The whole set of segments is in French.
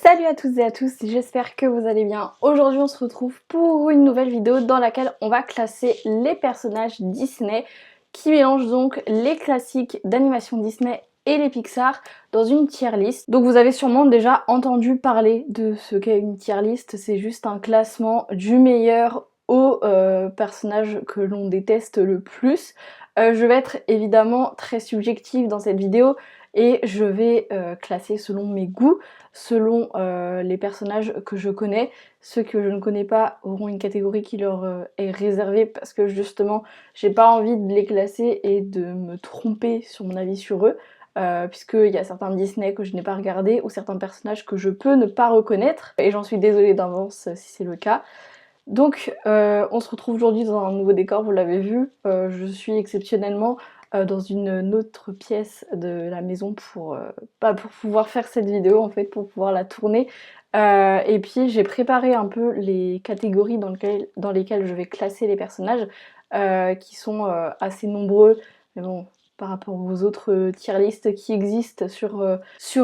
Salut à toutes et à tous, j'espère que vous allez bien. Aujourd'hui on se retrouve pour une nouvelle vidéo dans laquelle on va classer les personnages Disney qui mélangent donc les classiques d'animation Disney et les Pixar dans une tier list. Donc vous avez sûrement déjà entendu parler de ce qu'est une tier list, c'est juste un classement du meilleur au personnage que l'on déteste le plus. Je vais être évidemment très subjective dans cette vidéo et je vais classer selon mes goûts, selon les personnages que je connais. Ceux que je ne connais pas auront une catégorie qui leur est réservée parce que justement j'ai pas envie de les classer et de me tromper sur mon avis sur eux. Puisqu'il y a certains Disney que je n'ai pas regardés ou certains personnages que je peux ne pas reconnaître et j'en suis désolée d'avance si c'est le cas. Donc on se retrouve aujourd'hui dans un nouveau décor, vous l'avez vu, je suis exceptionnellement dans une autre pièce de la maison pour pouvoir faire cette vidéo en fait, pour pouvoir la tourner. Et puis j'ai préparé un peu les catégories dans lesquelles je vais classer les personnages, qui sont assez nombreux, mais bon, par rapport aux autres tier lists qui existent sur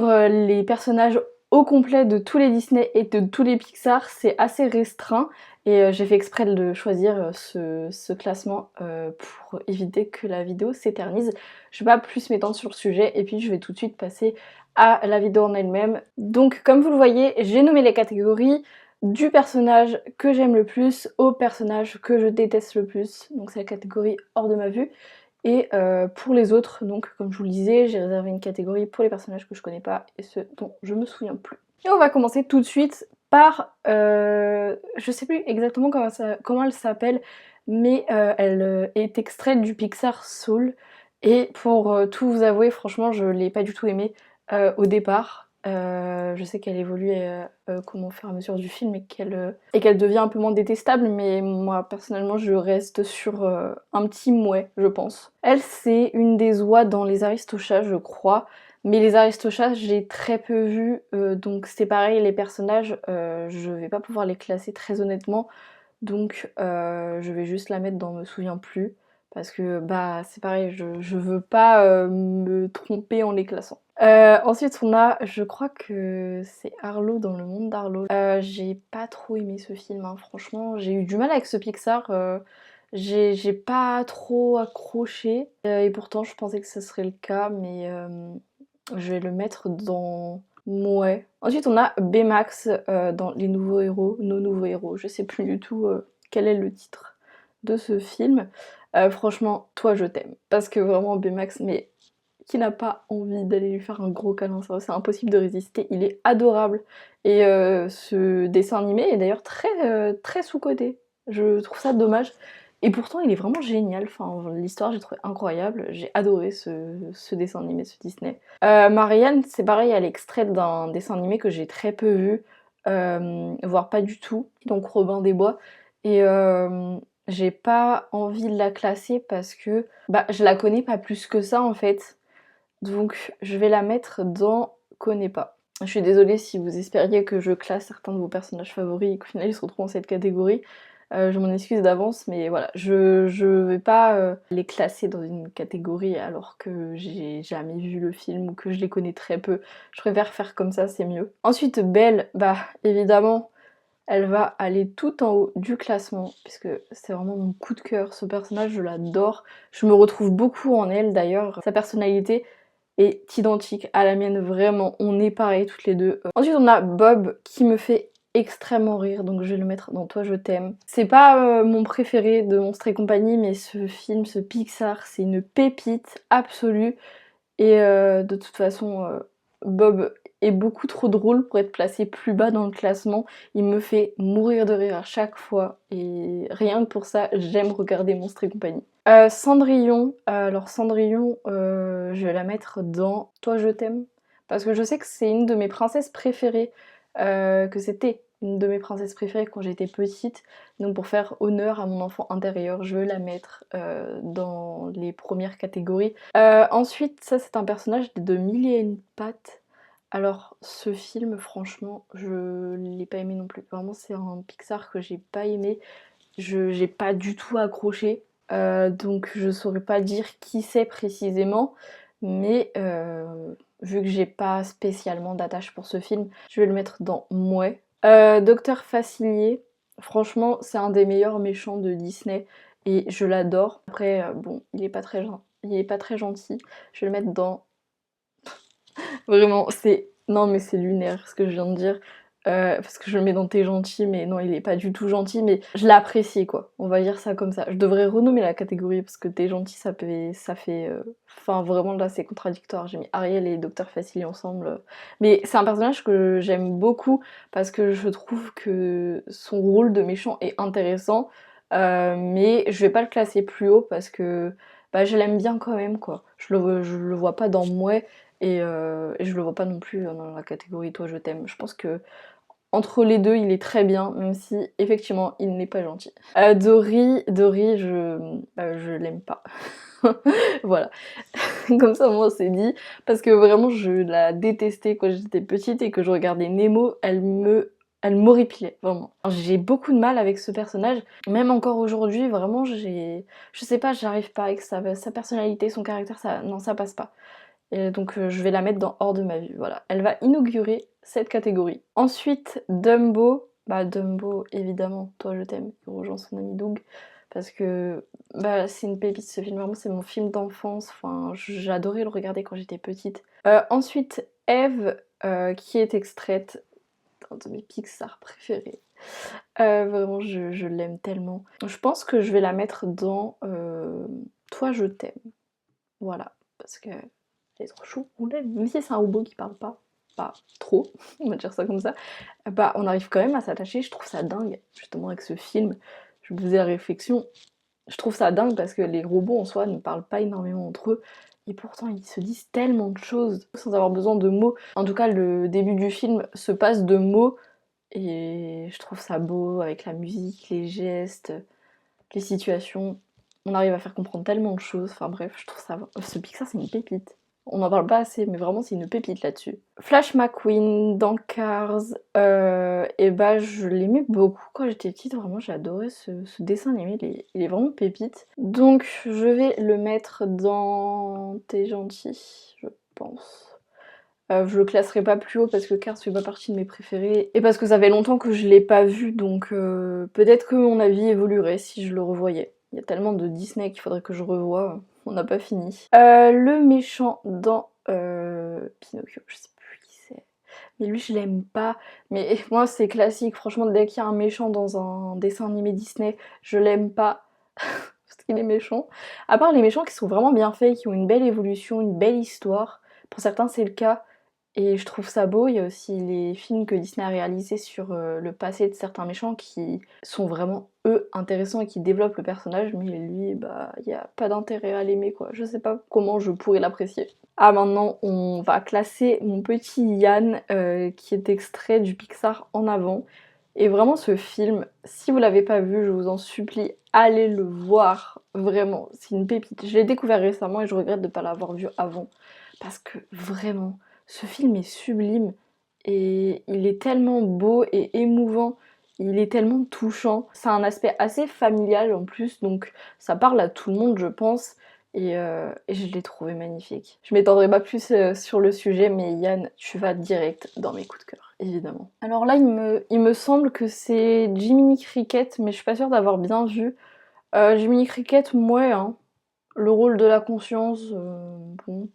les personnages au complet de tous les Disney et de tous les Pixar, c'est assez restreint. Et j'ai fait exprès de choisir ce classement pour éviter que la vidéo s'éternise. Je vais pas plus m'étendre sur le sujet et puis je vais tout de suite passer à la vidéo en elle-même. Donc comme vous le voyez, j'ai nommé les catégories du personnage que j'aime le plus au personnage que je déteste le plus. Donc c'est la catégorie hors de ma vue. Et pour les autres, donc comme je vous le disais, j'ai réservé une catégorie pour les personnages que je connais pas et ceux dont je me souviens plus. Et on va commencer tout de suite par, je sais plus exactement comment elle s'appelle, mais elle est extraite du Pixar Soul. Et pour tout vous avouer, franchement, je l'ai pas du tout aimée au départ. Je sais qu'elle évolue comment faire à mesure du film et qu'elle devient un peu moins détestable, mais moi personnellement je reste sur un petit mouais, je pense. Elle, c'est une des oies dans les Aristochats, je crois. Mais les Aristochats, j'ai très peu vu, donc c'est pareil, les personnages, je vais pas pouvoir les classer très honnêtement, donc je vais juste la mettre dans me souviens plus, parce que bah c'est pareil, je veux pas me tromper en les classant. Ensuite on a, je crois que c'est Arlo dans le monde d'Arlo. J'ai pas trop aimé ce film, hein. Franchement, j'ai eu du mal avec ce Pixar, j'ai pas trop accroché, et pourtant je pensais que ce serait le cas, mais je vais le mettre dans mouais. Ensuite on a Baymax dans Les Nouveaux Héros, Nos Nouveaux Héros, je sais plus du tout quel est le titre de ce film. Franchement, toi je t'aime, parce que vraiment Baymax, mais qui n'a pas envie d'aller lui faire un gros câlin, c'est impossible de résister, il est adorable. Et ce dessin animé est d'ailleurs très sous-coté, je trouve ça dommage. Et pourtant il est vraiment génial, enfin, l'histoire j'ai trouvé incroyable, j'ai adoré ce dessin animé, ce Disney. Marianne, c'est pareil, elle est extraite d'un dessin animé que j'ai très peu vu, voire pas du tout, donc Robin des Bois. Et j'ai pas envie de la classer parce que bah, je la connais pas plus que ça en fait. Donc je vais la mettre dans connais pas. Je suis désolée si vous espériez que je classe certains de vos personnages favoris et qu'au final ils se retrouvent dans cette catégorie. Je m'en excuse d'avance, mais voilà, je vais pas les classer dans une catégorie alors que j'ai jamais vu le film ou que je les connais très peu. Je préfère faire comme ça, c'est mieux. Ensuite, Belle, bah évidemment, elle va aller tout en haut du classement, puisque c'est vraiment mon coup de cœur. Ce personnage, je l'adore. Je me retrouve beaucoup en elle d'ailleurs. Sa personnalité est identique à la mienne, vraiment. On est pareil toutes les deux. Ensuite, on a Bob qui me fait extrêmement rire, donc je vais le mettre dans Toi je t'aime. C'est pas mon préféré de Monstres et compagnie, mais ce film, ce Pixar, c'est une pépite absolue. Et de toute façon, Bob est beaucoup trop drôle pour être placé plus bas dans le classement. Il me fait mourir de rire à chaque fois et rien que pour ça, j'aime regarder Monstres et compagnie. Cendrillon, alors Cendrillon, je vais la mettre dans Toi je t'aime, parce que je sais que c'est une de mes princesses préférées, que c'était une de mes princesses préférées quand j'étais petite, donc pour faire honneur à mon enfant intérieur, je vais la mettre dans les premières catégories. Ensuite, ça c'est un personnage de Mille et une pattes. Alors ce film, franchement, je l'ai pas aimé non plus. Vraiment, c'est un Pixar que j'ai pas aimé. J'ai pas du tout accroché. Donc je saurais pas dire qui c'est précisément. Mais vu que j'ai pas spécialement d'attache pour ce film, je vais le mettre dans Mouais. Docteur Facilier, franchement c'est un des meilleurs méchants de Disney et je l'adore. Après bon, il est pas très gentil, je vais le mettre dans... Vraiment, c'est... Non mais c'est lunaire ce que je viens de dire. Parce que je le mets dans T'es gentil, mais non, il est pas du tout gentil, mais je l'apprécie quoi. On va dire ça comme ça. Je devrais renommer la catégorie parce que T'es gentil, ça fait... Enfin, vraiment là, c'est contradictoire. J'ai mis Ariel et Docteur Facilier ensemble. Mais c'est un personnage que j'aime beaucoup parce que je trouve que son rôle de méchant est intéressant. Mais je vais pas le classer plus haut parce que bah, je l'aime bien quand même quoi. Je le vois pas dans Mouais. Et je le vois pas non plus dans la catégorie Toi je t'aime. Je pense que entre les deux, il est très bien, même si effectivement il n'est pas gentil. Dory, je l'aime pas. Voilà, comme ça moi c'est dit, parce que vraiment je la détestais quand j'étais petite et que je regardais Nemo, elle m'horripilait, vraiment. J'ai beaucoup de mal avec ce personnage, même encore aujourd'hui, vraiment je sais pas, j'arrive pas avec sa personnalité, son caractère, non ça passe pas. Et donc je vais la mettre dans hors de ma vue, voilà. Elle va inaugurer cette catégorie. Ensuite, Dumbo. Bah Dumbo, évidemment, Toi je t'aime, il rejoint son ami Doug. Parce que bah, c'est une pépite ce film, vraiment c'est mon film d'enfance, enfin j'adorais le regarder quand j'étais petite. Ensuite, Eve, qui est extraite d'un de mes Pixar préférés. Vraiment je l'aime tellement. Je pense que je vais la mettre dans Toi je t'aime. Voilà, parce que elle est trop chou, on l'aime. Même si c'est un robot qui parle pas trop, on va dire ça comme ça, bah on arrive quand même à s'attacher, je trouve ça dingue, justement avec ce film, je me faisais la réflexion, je trouve ça dingue parce que les robots en soi ne parlent pas énormément entre eux, et pourtant ils se disent tellement de choses sans avoir besoin de mots. En tout cas le début du film se passe de mots, et je trouve ça beau avec la musique, les gestes, les situations. On arrive à faire comprendre tellement de choses, enfin bref, je trouve ça... Ce Pixar c'est une pépite. On n'en parle pas assez, mais vraiment c'est une pépite là-dessus. Flash McQueen dans Cars, et bah je l'aimais beaucoup quand j'étais petite, vraiment j'ai adoré ce dessin animé, il est vraiment pépite. Donc je vais le mettre dans T'es gentil, je pense. Je le classerai pas plus haut parce que Cars fait pas partie de mes préférés et parce que ça fait longtemps que je l'ai pas vu, donc peut-être que mon avis évoluerait si je le revoyais. Il y a tellement de Disney qu'il faudrait que je revoie, on n'a pas fini. Le méchant dans Pinocchio, je sais plus qui c'est, mais lui je l'aime pas, mais moi c'est classique, franchement dès qu'il y a un méchant dans un dessin animé Disney, je l'aime pas parce qu'il est méchant. À part les méchants qui sont vraiment bien faits, qui ont une belle évolution, une belle histoire, pour certains c'est le cas, et je trouve ça beau. Il y a aussi les films que Disney a réalisés sur le passé de certains méchants qui sont vraiment, eux, intéressants et qui développent le personnage, mais lui, bah, il n'y a pas d'intérêt à l'aimer, quoi. Je sais pas comment je pourrais l'apprécier. Ah, maintenant, on va classer mon petit Yann, qui est extrait du Pixar En Avant. Et vraiment, ce film, si vous l'avez pas vu, je vous en supplie, allez le voir. Vraiment, c'est une pépite. Je l'ai découvert récemment et je regrette de ne pas l'avoir vu avant. Parce que vraiment... Ce film est sublime et il est tellement beau et émouvant, il est tellement touchant. C'est un aspect assez familial en plus, donc ça parle à tout le monde je pense, et je l'ai trouvé magnifique. Je m'étendrai pas plus sur le sujet, mais Yann, tu vas direct dans mes coups de cœur, évidemment. Alors là, il me semble que c'est Jiminy Cricket, mais je suis pas sûre d'avoir bien vu. Jiminy Cricket, ouais, hein. Le rôle de la conscience, bon...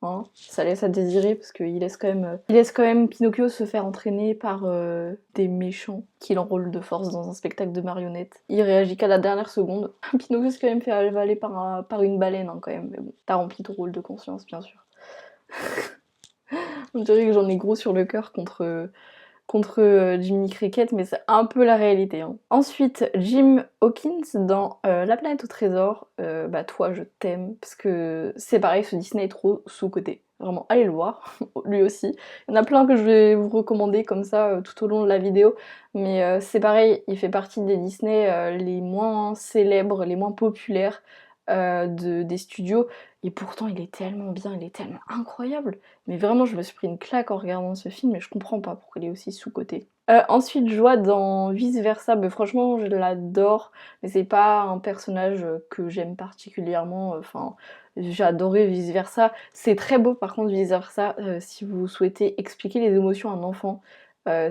Hein, ça laisse à désirer parce qu'il laisse quand même Pinocchio se faire entraîner par des méchants qui l'enrôlent de force dans un spectacle de marionnettes. Il réagit qu'à la dernière seconde. Pinocchio s'est quand même fait avaler par une baleine, hein, quand même, mais bon, t'as rempli ton rôle de conscience, bien sûr. On dirait que j'en ai gros sur le cœur contre Jiminy Cricket, mais c'est un peu la réalité. Hein. Ensuite, Jim Hawkins dans La planète au trésor, bah toi je t'aime, parce que c'est pareil, ce Disney est trop sous-coté. Vraiment, allez le voir, lui aussi. Il y en a plein que je vais vous recommander comme ça tout au long de la vidéo, mais c'est pareil, il fait partie des Disney les moins célèbres, les moins populaires des studios, et pourtant il est tellement bien, il est tellement incroyable. Mais vraiment, je me suis pris une claque en regardant ce film et je comprends pas pourquoi il est aussi sous-coté. Ensuite, Joie dans Vice Versa, bah, franchement, je l'adore, mais c'est pas un personnage que j'aime particulièrement. Enfin, j'ai adoré vice versa. C'est très beau par contre vice versa, si vous souhaitez expliquer les émotions à un enfant,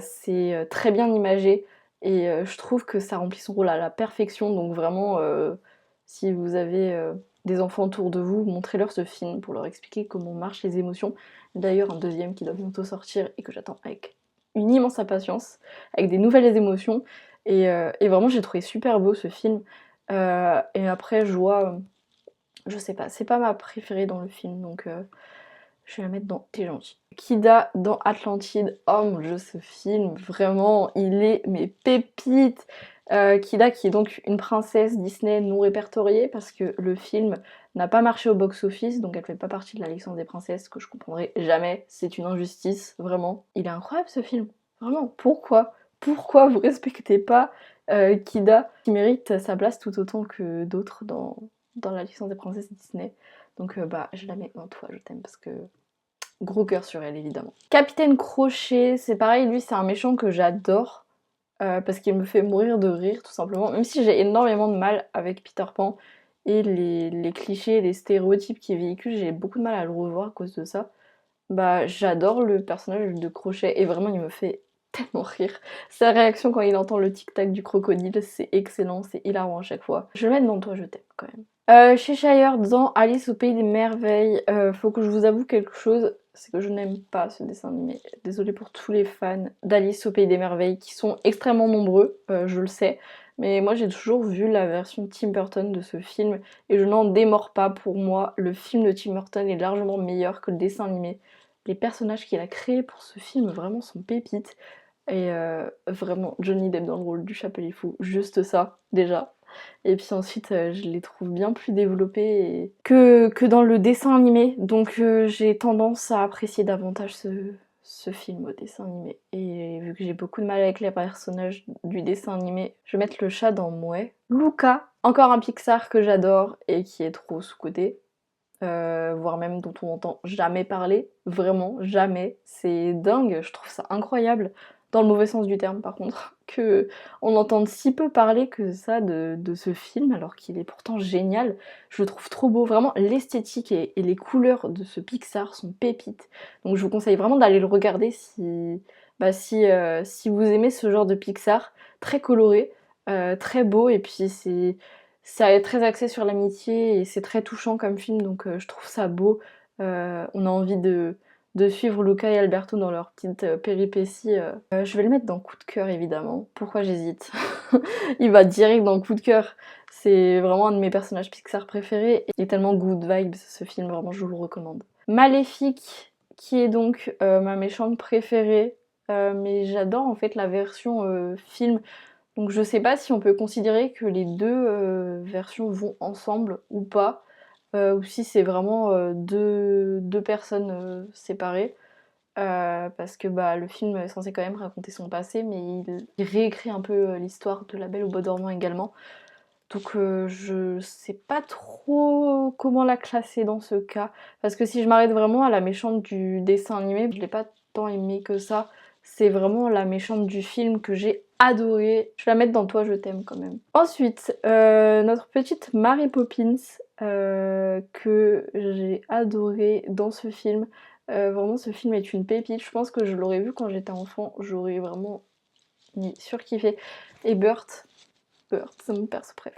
c'est très bien imagé et je trouve que ça remplit son rôle à la perfection, donc vraiment si vous avez des enfants autour de vous, montrez-leur ce film pour leur expliquer comment marchent les émotions. D'ailleurs un deuxième qui doit bientôt sortir et que j'attends avec une immense impatience, avec des nouvelles émotions, et vraiment j'ai trouvé super beau ce film. Et après je vois, je sais pas, c'est pas ma préférée dans le film, donc je vais la mettre dans T'es gentil. Kida dans Atlantide, oh mon dieu, ce film, vraiment, il est mes pépites. Kida qui est donc une princesse Disney non répertoriée parce que le film n'a pas marché au box-office, donc elle fait pas partie de la licence des princesses, que je comprendrai jamais, c'est une injustice, vraiment. Il est incroyable ce film, vraiment, pourquoi? Pourquoi vous respectez pas Kida, qui mérite sa place tout autant que d'autres dans la licence des princesses Disney? Donc bah je la mets dans Toi je t'aime parce que gros cœur sur elle évidemment. Capitaine Crochet, c'est pareil, lui c'est un méchant que j'adore parce qu'il me fait mourir de rire tout simplement, même si j'ai énormément de mal avec Peter Pan et les clichés, les stéréotypes qu'il véhicule, j'ai beaucoup de mal à le revoir à cause de ça. Bah j'adore le personnage de Crochet et vraiment il me fait tellement rire. Sa réaction quand il entend le tic-tac du crocodile, c'est excellent, c'est hilarant à chaque fois. Je vais le mettre dans Toi je t'aime quand même. Cheshire dans Alice au pays des merveilles, faut que je vous avoue quelque chose, c'est que je n'aime pas ce dessin animé. Désolée pour tous les fans d'Alice au pays des merveilles qui sont extrêmement nombreux, je le sais, mais moi j'ai toujours vu la version Tim Burton de ce film et je n'en démords pas. Pour moi, le film de Tim Burton est largement meilleur que le dessin animé. Les personnages qu'il a créés pour ce film vraiment sont pépites et vraiment Johnny Depp dans le rôle du Chapelier Fou, juste ça déjà. Et puis ensuite, je les trouve bien plus développés que dans le dessin animé. Donc j'ai tendance à apprécier davantage ce film au dessin animé. Et vu que j'ai beaucoup de mal avec les personnages du dessin animé, je vais mettre le chat dans Mouais. Luca, encore un Pixar que j'adore et qui est trop sous-coté. Voire même dont on n'entend jamais parler, vraiment jamais. C'est dingue, je trouve ça incroyable, dans le mauvais sens du terme par contre, que on entende si peu parler que ça de ce film alors qu'il est pourtant génial. Je le trouve trop beau, vraiment l'esthétique et les couleurs de ce Pixar sont pépites. Donc je vous conseille vraiment d'aller le regarder si vous aimez ce genre de Pixar, très coloré, très beau et puis ça est très axé sur l'amitié et c'est très touchant comme film, donc je trouve ça beau. On a envie de suivre Luca et Alberto dans leur petite péripétie. Je vais le mettre dans Coup de cœur évidemment. Pourquoi j'hésite? Il va direct dans Coup de cœur. C'est vraiment un de mes personnages Pixar préférés. Il est tellement good vibes ce film, vraiment je vous le recommande. Maléfique, qui est donc ma méchante préférée, mais j'adore en fait la version film. Donc je sais pas si on peut considérer que les deux versions vont ensemble ou pas, ou si c'est vraiment deux personnes séparées. Parce que bah, le film est censé quand même raconter son passé, mais il réécrit un peu l'histoire de La Belle au Bois dormant également. Donc je sais pas trop comment la classer dans ce cas. Parce que si je m'arrête vraiment à la méchante du dessin animé, je l'ai pas tant aimé que ça. C'est vraiment la méchante du film que j'ai adorée. Je vais la mettre dans Toi je t'aime quand même. Ensuite, notre petite Mary Poppins que j'ai adorée dans ce film. Vraiment ce film est une pépite. Je pense que je l'aurais vu quand j'étais enfant. J'aurais vraiment surkiffé. Et Burt, c'est mon perso préf.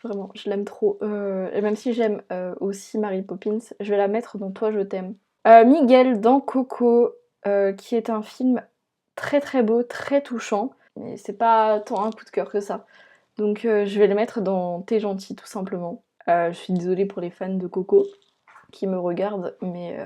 Vraiment, je l'aime trop. Et même si j'aime aussi Mary Poppins, je vais la mettre dans Toi je t'aime. Miguel dans Coco, qui est un film très très beau, très touchant. Mais c'est pas tant un coup de cœur que ça. Donc je vais le mettre dans T'es gentil tout simplement. Je suis désolée pour les fans de Coco qui me regardent, mais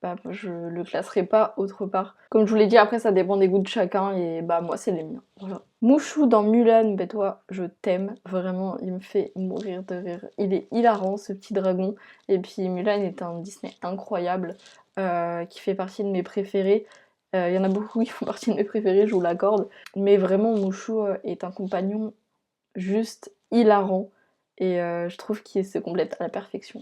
bah, je le classerai pas autre part. Comme je vous l'ai dit, après ça dépend des goûts de chacun et bah moi c'est les miens. Voilà. Mouchou dans Mulan, bah toi je t'aime, vraiment il me fait mourir de rire. Il est hilarant ce petit dragon et puis Mulan est un Disney incroyable qui fait partie de mes préférés. Il y en a beaucoup qui font partie de mes préférés, je vous l'accorde. Mais vraiment Mouchou est un compagnon juste hilarant et je trouve qu'il se complète à la perfection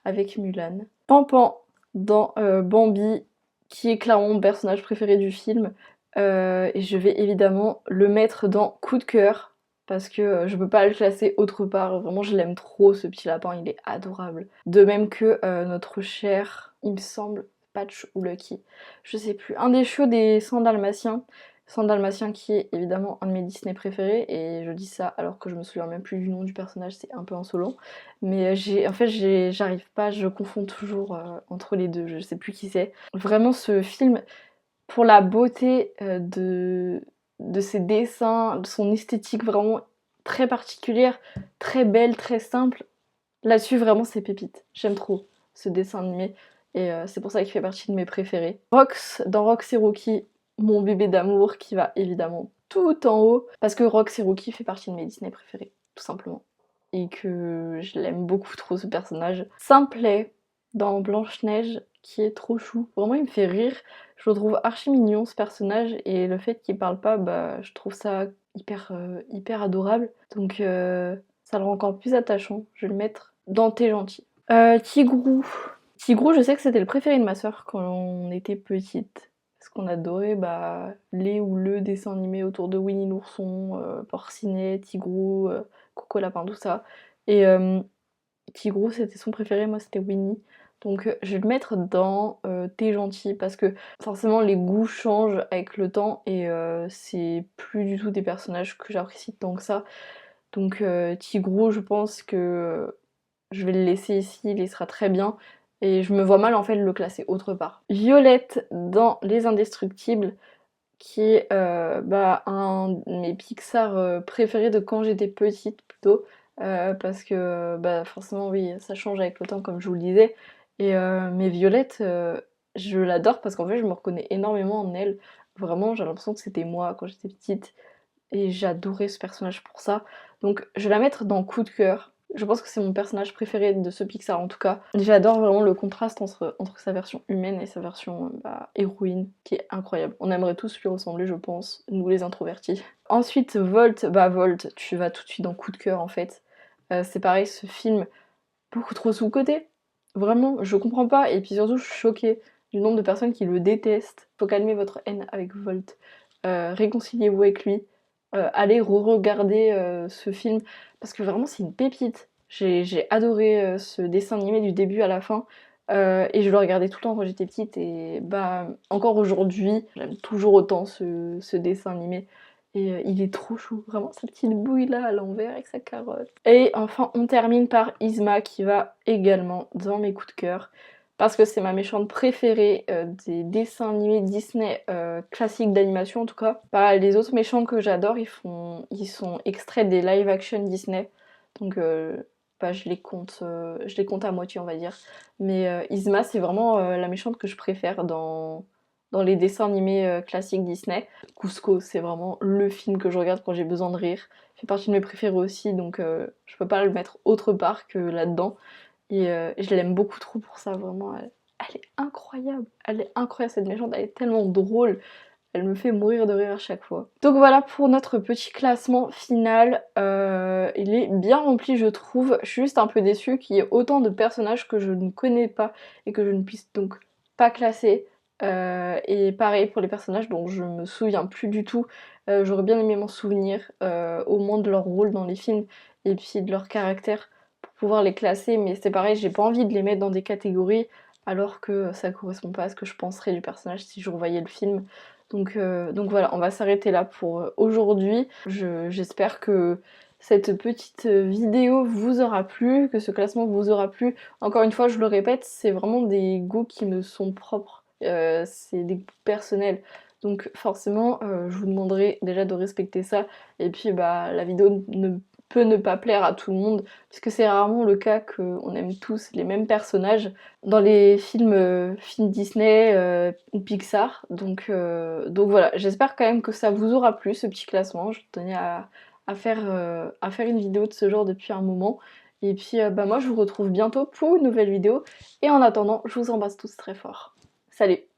avec Mulan. Pampan dans Bambi, qui est clairement mon personnage préféré du film. Et je vais évidemment le mettre dans Coup de cœur, parce que je peux pas le classer autre part. Vraiment, je l'aime trop ce petit lapin, il est adorable. De même que notre cher, il me semble, Patch ou Lucky, je sais plus. Un des chiots des 100 Dalmatiens. 100 Dalmatiens qui est évidemment un de mes Disney préférés, et je dis ça alors que je me souviens même plus du nom du personnage, c'est un peu insolent. Mais j'arrive pas, je confonds toujours entre les deux, je sais plus qui c'est. Vraiment ce film, pour la beauté de ses dessins, de son esthétique vraiment très particulière, très belle, très simple. Là-dessus, vraiment, c'est pépite. J'aime trop ce dessin animé et c'est pour ça qu'il fait partie de mes préférés. Rox, dans Rox et Rookie, mon bébé d'amour qui va évidemment tout en haut parce que Rox et Rookie fait partie de mes Disney préférés, tout simplement. Et que je l'aime beaucoup trop ce personnage. Simplet, dans Blanche-Neige, qui est trop chou. Vraiment, il me fait rire. Je le trouve archi mignon ce personnage et le fait qu'il parle pas, bah, je trouve ça hyper adorable. Donc ça le rend encore plus attachant. Je vais le mettre dans T'es gentil. Tigrou. Tigrou, je sais que c'était le préféré de ma soeur quand on était petite. Parce qu'on adorait les ou le dessin animé autour de Winnie l'ourson, Porcinet, Tigrou, Coco Lapin, tout ça. Et Tigrou, c'était son préféré, moi c'était Winnie. Donc je vais le mettre dans T'es gentil parce que forcément les goûts changent avec le temps et c'est plus du tout des personnages que j'apprécie tant que ça. Donc Tigrou, je pense que je vais le laisser ici, il y sera très bien. Et je me vois mal en fait le classer autre part. Violette dans Les Indestructibles, qui est un de mes Pixar préférés de quand j'étais petite plutôt. Parce que forcément oui, ça change avec le temps comme je vous le disais. Et mais Violette, je l'adore parce qu'en fait je me reconnais énormément en elle. Vraiment, j'ai l'impression que c'était moi quand j'étais petite. Et j'adorais ce personnage pour ça. Donc je vais la mettre dans Coup de cœur. Je pense que c'est mon personnage préféré de ce Pixar en tout cas. J'adore vraiment le contraste entre sa version humaine et sa version héroïne, qui est incroyable. On aimerait tous lui ressembler, je pense, nous les introvertis. Ensuite, Volt, Volt, tu vas tout de suite dans Coup de cœur en fait. C'est pareil, ce film, beaucoup trop sous-coté. Vraiment, je comprends pas, et puis surtout je suis choquée du nombre de personnes qui le détestent. Faut calmer votre haine avec Volt. Réconciliez-vous avec lui. Allez re-regarder ce film parce que vraiment c'est une pépite. J'ai adoré ce dessin animé du début à la fin et je le regardais tout le temps quand j'étais petite et encore aujourd'hui j'aime toujours autant ce dessin animé et il est trop chou, vraiment sa petite bouille là à l'envers avec sa carotte. Et enfin on termine par Yzma qui va également dans mes coups de cœur parce que c'est ma méchante préférée des dessins animés Disney classiques d'animation en tout cas. Les autres méchants que j'adore, ils sont extraits des live action Disney, donc je les compte à moitié on va dire. Mais Yzma c'est vraiment la méchante que je préfère dans les dessins animés classiques Disney. Cusco c'est vraiment le film que je regarde quand j'ai besoin de rire. Il fait partie de mes préférés aussi, donc je peux pas le mettre autre part que là-dedans. Et je l'aime beaucoup trop pour ça, vraiment. Elle est incroyable. Elle est incroyable cette méchante, elle est tellement drôle. Elle me fait mourir de rire à chaque fois. Donc voilà pour notre petit classement final. Il est bien rempli je trouve. Je suis juste un peu déçue qu'il y ait autant de personnages que je ne connais pas et que je ne puisse donc pas classer. Et pareil pour les personnages dont je me souviens plus du tout. J'aurais bien aimé m'en souvenir, au moins de leur rôle dans les films et puis de leur caractère pour pouvoir les classer. Mais c'est pareil, j'ai pas envie de les mettre dans des catégories alors que ça correspond pas à ce que je penserais du personnage si je revoyais le film. Donc voilà, on va s'arrêter là pour aujourd'hui. J'espère que cette petite vidéo vous aura plu, que ce classement vous aura plu. Encore une fois, je le répète, c'est vraiment des goûts qui me sont propres. C'est des goûts personnels. Donc forcément, je vous demanderai déjà de respecter ça. Et puis la vidéo ne peut ne pas plaire à tout le monde, puisque c'est rarement le cas qu'on aime tous les mêmes personnages dans les films Disney ou Pixar. Donc voilà, j'espère quand même que ça vous aura plu ce petit classement. Je tenais à faire une vidéo de ce genre depuis un moment. Et puis moi je vous retrouve bientôt pour une nouvelle vidéo. Et en attendant, je vous embrasse tous très fort. Salut!